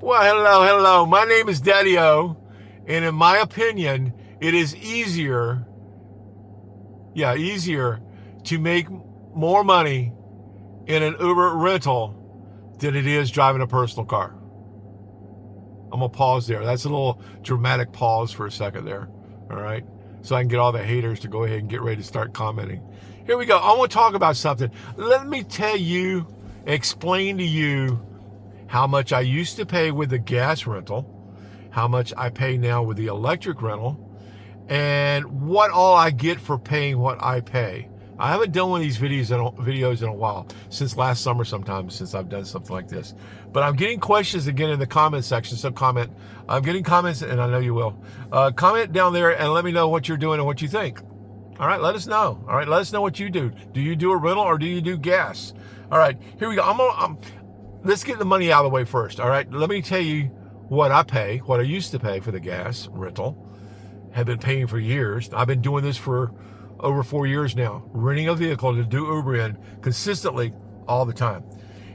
Well, hello. My name is Daddy-O, and in my opinion, it is easier to make more money in an Uber rental than it is driving a personal car. I'm going to pause there. That's a little dramatic pause for a second there, all right? So I can get all the haters to go ahead and get ready to start commenting. Here we go. I want to talk about something. Let me explain to you how much I used to pay with the gas rental, how much I pay now with the electric rental, and what all I get for paying what I pay. I haven't done one of these videos in a while, since last summer sometime, since I've done something like this. But I'm getting questions again in the comment section, so comment. I'm getting comments, and I know you will. Comment down there and let me know what you're doing and what you think. All right, let us know. All right, let us know what you do. Do you do a rental or do you do gas? All right, here we go. Let's get the money out of the way first, all right? Let me tell you what I used to pay for the gas rental. Have been paying for years. I've been doing this for over 4 years now, renting a vehicle to do Uber in consistently all the time.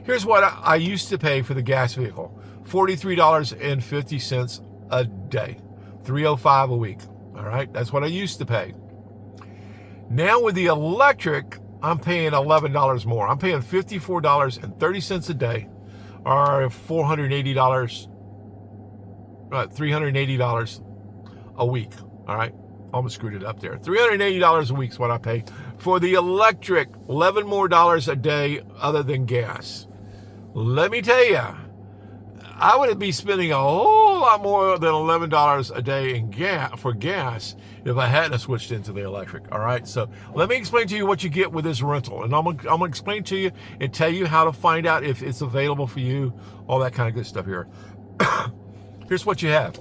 Here's what I used to pay for the gas vehicle. $43.50 a day, $305 a week, all right? That's what I used to pay. Now with the electric, I'm paying $11 more. I'm paying $54.30 a day, or $380 a week. All right, almost screwed it up there. $380 a week is what I pay for the electric. $11 more a day other than gas. Let me tell you, I would be spending a whole lot more than $11 a day for gas if I hadn't switched into the electric. All right, so let me explain to you what you get with this rental, and I'm gonna explain to you and tell you how to find out if it's available for you, all that kind of good stuff here. Here's what you have.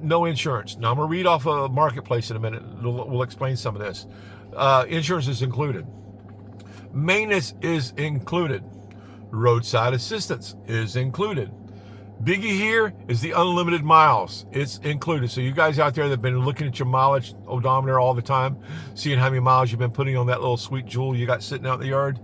No insurance. Now I'm gonna read off a marketplace in a minute. We'll explain some of this. Insurance is included. Maintenance is included. Roadside assistance is included. Biggie here is the unlimited miles. It's included. So you guys out there that have been looking at your mileage odometer all the time, seeing how many miles you've been putting on that little sweet jewel you got sitting out in the yard,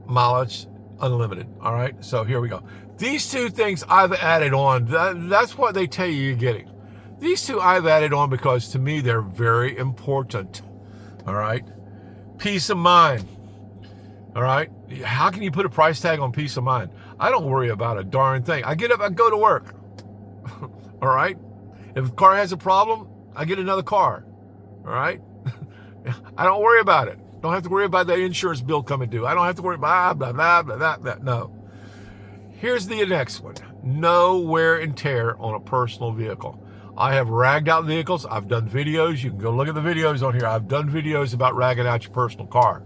mileage unlimited. All right, so here we go. These two things I've added on. That's what they tell you you're getting. These two I've added on because to me they're very important. All right, peace of mind. All right, how can you put a price tag on peace of mind? I don't worry about a darn thing. I get up, I go to work. All right, if the car has a problem, I get another car. All right, I don't worry about it. Don't have to worry about the insurance bill coming due. I don't have to worry about blah, blah, blah, blah, blah. No. Here's the next one. No wear and tear on a personal vehicle. I have ragged out vehicles. I've done videos. You can go look at the videos on here. I've done videos about ragging out your personal car.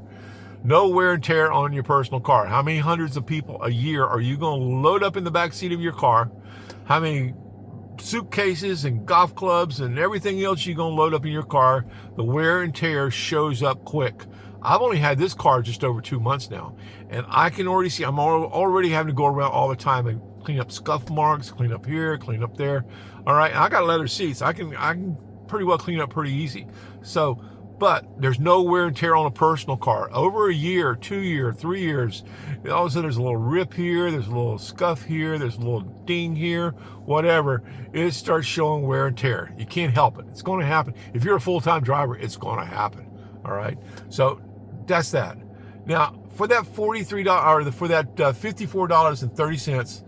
No wear and tear on your personal car. How many hundreds of people a year are you going to load up in the back seat of your car? How many suitcases and golf clubs and everything else you're going to load up in your car? The wear and tear shows up quick. I've only had this car just over 2 months now, and I can already see I'm already having to go around all the time and clean up scuff marks, clean up here, clean up there. All right, and I got leather seats. I can pretty well clean up pretty easy. So, but there's no wear and tear on a personal car. Over a year, 2 years, 3 years, all of a sudden there's a little rip here, there's a little scuff here, there's a little ding here, whatever. It starts showing wear and tear. You can't help it. It's going to happen. If you're a full-time driver, it's going to happen. All right, so that's that. Now, for that $43 or for that $54.30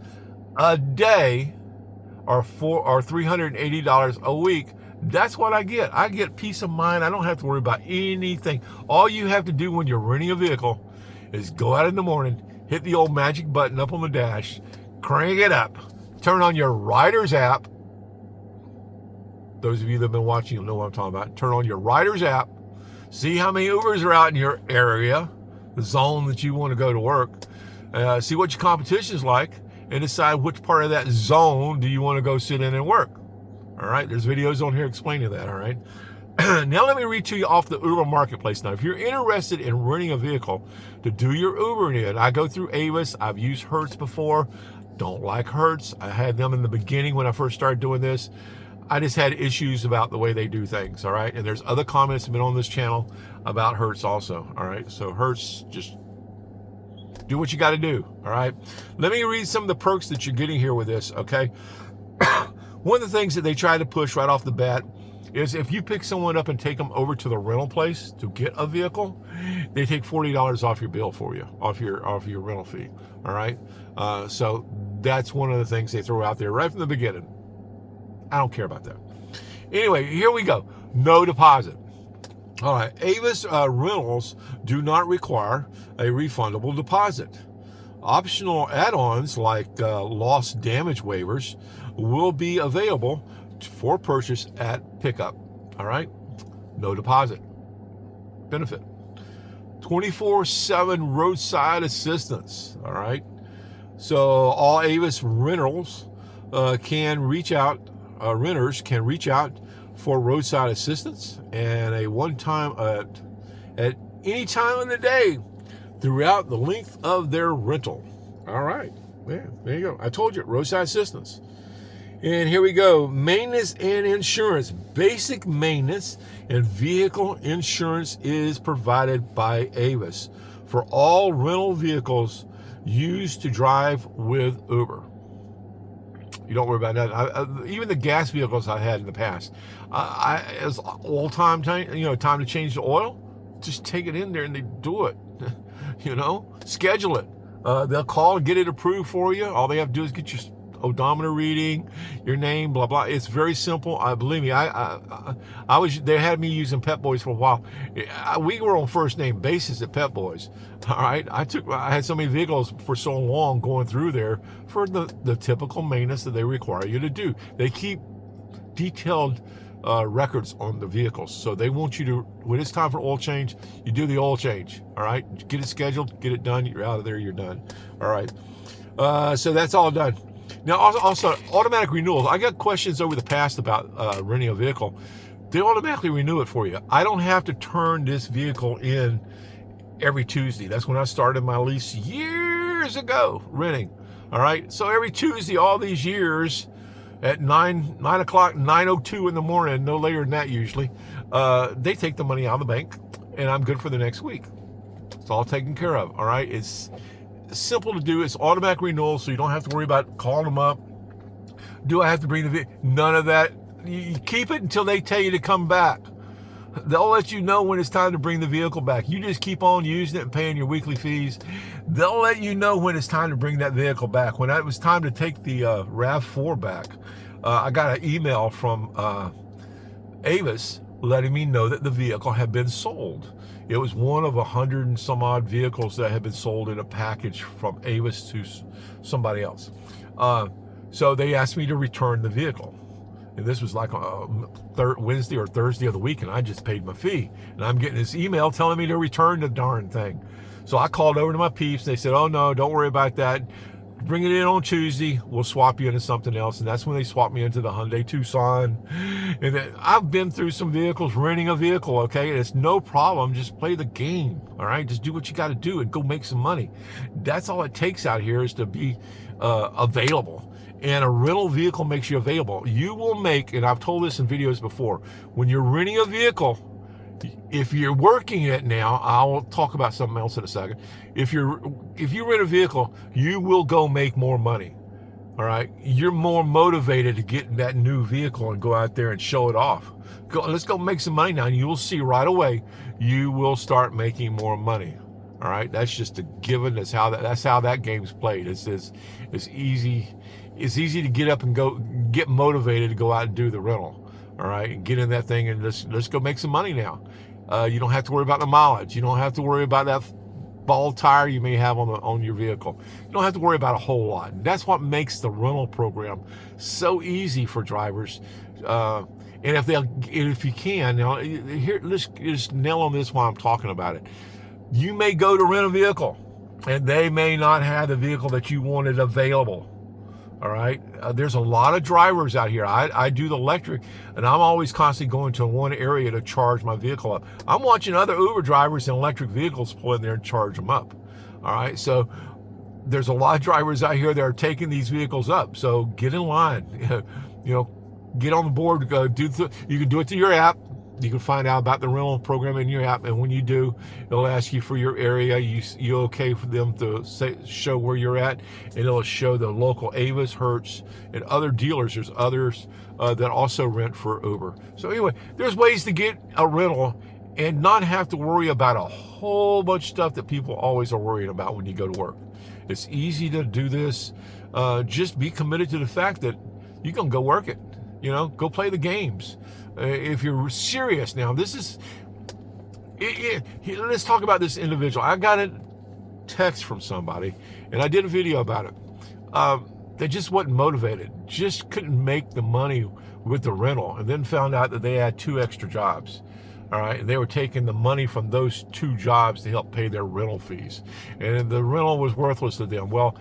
a day, or $380 a week, that's what I get. I get peace of mind. I don't have to worry about anything. All you have to do when you're renting a vehicle is go out in the morning, hit the old magic button up on the dash, crank it up, turn on your Riders app. Those of you that have been watching, you'll know what I'm talking about. Turn on your Riders app, see how many Ubers are out in your area, the zone that you want to go to work, see what your competition is like, and decide which part of that zone do you want to go sit in and work. All right, there's videos on here explaining that, all right? Now let me read to you off the Uber marketplace. Now, if you're interested in renting a vehicle to do your Ubering in, I go through Avis. I've used Hertz before. Don't like Hertz. I had them in the beginning when I first started doing this. I just had issues about the way they do things, all right? And there's other comments that have been on this channel about Hertz also, all right? So Hertz, just Do what you got to do. All right. Let me read some of the perks that you're getting here with this. Okay. One of the things that they try to push right off the bat is if you pick someone up and take them over to the rental place to get a vehicle, they take $40 off your bill for you, off your rental fee. All right. So that's one of the things they throw out there right from the beginning. I don't care about that. Anyway, here we go. No deposit. All right. Avis rentals do not require a refundable deposit. Optional add-ons like loss damage waivers will be available for purchase at pickup. All right. No deposit. Benefit. 24/7 roadside assistance. All right. So all Avis rentals can reach out. Renters can reach out for roadside assistance and a one-time at any time of the day throughout the length of their rental. All right. Yeah, there you go. I told you, roadside assistance. And here we go. Maintenance and insurance. Basic maintenance and vehicle insurance is provided by Avis for all rental vehicles used to drive with Uber. You don't worry about that. Even the gas vehicles I had in the past, as all time to change the oil, just take it in there and they do it. Schedule it. They'll call and get it approved for you. All they have to do is get your odometer reading, your name, blah blah. It's very simple. Believe me, they had me using Pep Boys for a while. We were on first name basis at Pep Boys. All right, I had so many vehicles for so long going through there for the typical maintenance that they require you to do. They keep detailed records on the vehicles, so they want you to, when it's time for oil change, you do the oil change. All right, get it scheduled, get it done. You're out of there. You're done. All right, so that's all done. Now, also automatic renewals. I got questions over the past about renting a vehicle. They automatically renew it for you. I don't have to turn this vehicle in every Tuesday. That's when I started my lease years ago, renting. All right. So every Tuesday, all these years at 9 o'clock, 9:02 in the morning, no later than that usually, they take the money out of the bank and I'm good for the next week. It's all taken care of. All right. It's simple to do. It's automatic renewal, so you don't have to worry about calling them up. Do I have to bring the vehicle? None of that. You keep it until they tell you to come back. They'll let you know when it's time to bring the vehicle back. You just keep on using it and paying your weekly fees. They'll let you know when it's time to bring that vehicle back. When it was time to take the RAV4 back, I got an email from Avis letting me know that the vehicle had been sold. It was one of 100 and some odd vehicles that had been sold in a package from Avis to somebody else. So they asked me to return the vehicle. And this was like Wednesday or Thursday of the week, and I just paid my fee. And I'm getting this email telling me to return the darn thing. So I called over to my peeps. They said, oh, no, don't worry about that. Bring it in on Tuesday. We'll swap you into something else. And that's when they swapped me into the Hyundai Tucson. And then I've been through some vehicles, renting a vehicle, okay? And it's no problem. Just play the game, all right? Just do what you got to do and go make some money. That's all it takes out here is to be available. And a rental vehicle makes you available. You will make, and I've told this in videos before, when you're renting a vehicle, if you're working it now, I'll talk about something else in a second. If you rent a vehicle, you will go make more money. All right, you're more motivated to get that new vehicle and go out there and show it off. Let's go make some money now, and you will see right away you will start making more money. All right, that's just a given. That's how that game's played. It's easy. It's easy to get up and go get motivated to go out and do the rental. All right, and get in that thing and let's go make some money now. You don't have to worry about the mileage. You don't have to worry about that bald tire you may have on your vehicle. You don't have to worry about a whole lot. And that's what makes the rental program so easy for drivers. And if you can, now here, let's just nail on this while I'm talking about it. You may go to rent a vehicle, and they may not have the vehicle that you wanted available. All right. There's a lot of drivers out here. I do the electric, and I'm always constantly going to one area to charge my vehicle up. I'm watching other Uber drivers in electric vehicles pull in there and charge them up. All right. So there's a lot of drivers out here that are taking these vehicles up. So get in line. Get on the board. You can do it through your app. You can find out about the rental program in your app, and when you do, it'll ask you for your area. You okay for them to show where you're at, and it'll show the local Avis, Hertz, and other dealers. There's others that also rent for Uber. So anyway, there's ways to get a rental and not have to worry about a whole bunch of stuff that people always are worried about when you go to work. It's easy to do this. Just be committed to the fact that you can go work it. Go play the games. If you're serious now, this is let's talk about this individual. I got a text from somebody, and I did a video about it. They just wasn't motivated, just couldn't make the money with the rental, and then found out that they had 2 extra jobs. All right, and they were taking the money from those 2 jobs to help pay their rental fees, and the rental was worthless to them. Well,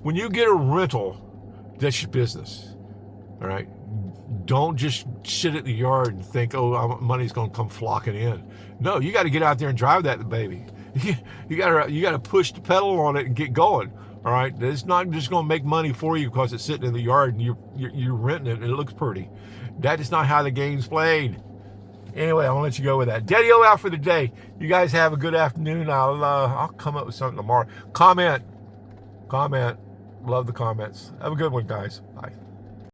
when you get a rental, that's your business. All right, don't just sit at the yard and think, oh, money's going to come flocking in. No, you got to get out there and drive that baby. You got to push the pedal on it and get going. All right, it's not just going to make money for you because it's sitting in the yard and you're renting it and it looks pretty. That is not how the game's played. Anyway, I'll let you go with that. Daddy-O out for the day. You guys have a good afternoon. I'll come up with something tomorrow. Comment. Love the comments. Have a good one, guys. Bye.